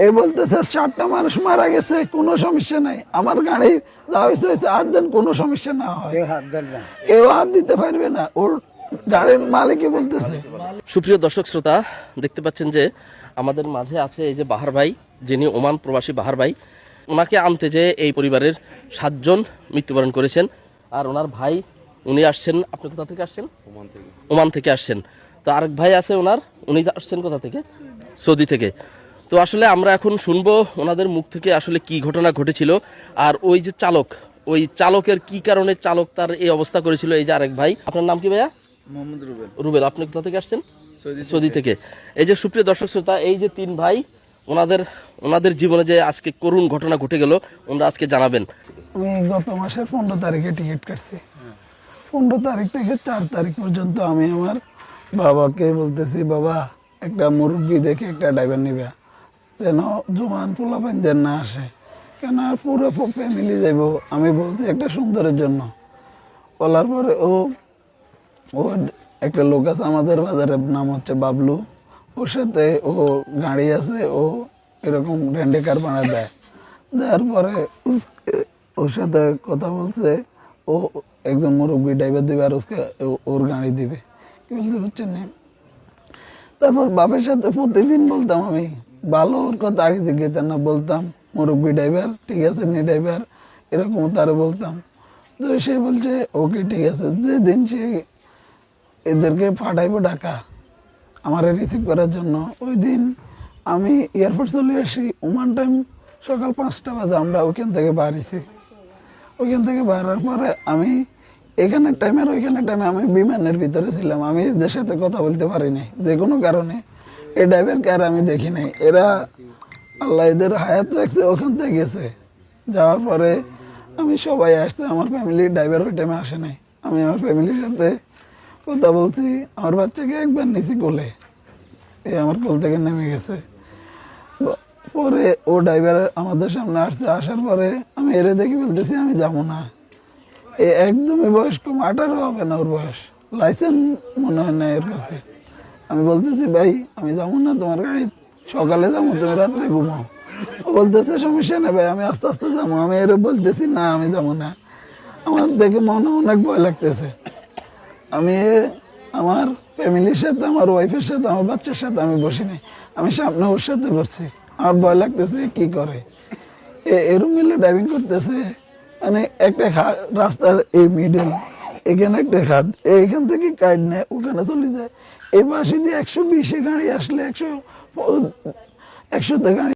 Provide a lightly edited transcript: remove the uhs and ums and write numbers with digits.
এ বলতেছে 7টা মানুষ মারা গেছে, কোনো সমস্যা নাই, আমার গাড়ি যা হয়েছে হাত দেন, কোনো সমস্যা না হয়। কেউ হাত দিতে পারবে না, ওর গাড়ির মালিকই বলতেছে। সুপ্রিয় দর্শক শ্রোতা, দেখতে পাচ্ছেন যে আমাদের মাঝে আছে এই যে বাহার ভাই, যিনি ওমান প্রবাসী বাহার ভাই। ওনাকে আনতে যে এই পরিবারের 7 জন মৃত্যুবরণ করেছেন। আর ওনার ভাই উনি আসছেন, আপনি কোথা থেকে আসছেন? ওমান থেকে আসছেন। তো আরেক ভাই আছে ওনার, উনি আসছেন কোথা থেকে? সৌদি থেকে। তো আসলে আমরা এখন শুনবো ওনাদের মুখ থেকে আসলে কি ঘটনা ঘটেছিল, আর ওই যে চালক, ওই চালকের কি কারণে চালক তার এই অবস্থা করেছিল। এই যে আরেক ভাই, আপনার নাম কি ভাইয়া? মোহাম্মদ রুবেল। রুবেল, আপনি কোথা থেকে আসছেন? সৌদি থেকে। এই যে সুপ্রিয় দর্শক শ্রোতা, এই যে 3 ভাই, ওনাদের জীবনে যে আজকে করুণ ঘটনা ঘটে গেল, ওনারা আজকে জানাবেন। আমি গত মাসের 15 তারিখে টিকিট কাটছি। 15 তারিখ থেকে 4 তারিখ পর্যন্ত আমি আমার বাবাকে বলতেছি, বাবা একটা মুরব্বী দেখে একটা ড্রাইভার নিবে, যেন জোয়ান পোলাপাইনদের না আসে, কেন পুরো ফ্যামিলি যাইব। আমি বলছি একটা সুন্দরের জন্য। বলার পরে ও একটা লোক আছে আমাদের বাজারের, নাম হচ্ছে বাবলু, ওর সাথে ও গাড়ি আছে, ও এরকম রেন্টে কার ভাড়া দেয়। দেওয়ার পরে ওর সাথে কথা বলছে, ও একজন মুরব্বী ড্রাইভার দিবে আর ওর গাড়ি দিবে, কি বলতে পারছেন না। তারপর বাপের সাথে প্রতিদিন বলতাম, আমি ভালো ওর কথা আগে থেকে না বলতাম, মুরব্বী ড্রাইভার ঠিক আছে নি ড্রাইভার, এরকম তারা বলতাম। তো সে বলছে ওকে ঠিক আছে। যেদিন সে এদেরকে পাঠাইবো ঢাকা আমার রিসিভ করার জন্য, ওই দিন আমি এয়ারপোর্ট চলে আসি। ওমান টাইম সকাল 5টা বাজে আমরা ওইখান থেকে বাড়িছি। ওইখান থেকে বাড়ার পরে আমি এখানের টাইমে আমি বিমানের ভিতরে ছিলাম। আমি এদের সাথে কথা বলতে পারিনি যে কোনো কারণে। এই ড্রাইভারকে আর আমি দেখি নাই। এরা আল্লাহ এদের হায়াত রাখছে, ওখান থেকে গেছে। যাওয়ার পরে আমি সবাই আসছে, আমার ফ্যামিলির ড্রাইভার ওই টাইমে আসে নাই। আমি আমার ফ্যামিলির সাথে কথা বলছি, আমার বাচ্চাকে একবার নিচে কোলে, আমার কোল থেকে নেমে গেছে। পরে ও ড্রাইভার আমাদের সামনে আসছে, আসার পরে আমি এরে দেখি বলতেছি আমি যাবো না। একদমই বয়স কম, 18 হবে না ওর বয়স, লাইসেন্স মনে হয় না এর কাছে। আমি বলতেছি ভাই আমি যাবো না, তোমার গাড়ি সকালে যাবো, তুমি রাত্রে ঘুমাও। ও বলতেছে সমস্যা নেই ভাই, আমি আস্তে আস্তে যাবো। আমি এর বলতেছি না আমি যাবো না। আমার দেখে মনে অনেক ভয় লাগতেছে। আমি আমার ফ্যামিলির সাথে, আমার ওয়াইফের সাথে, আমার বাচ্চার সাথে আমি বসি নাই, আমি সামনে ওর সাথে বসছি। আমার ভয় লাগতেছে কি করে এরম মিলে ড্রাইভিং করতেছে। মানে একটা রাস্তার এই মিডল, এখানে একটা খাদ, এইখান থেকে কাট নেয় ওখানে চলে যায়। এই পাশে দিয়ে 120-এ গাড়ি আসলে 100-তে গাড়ি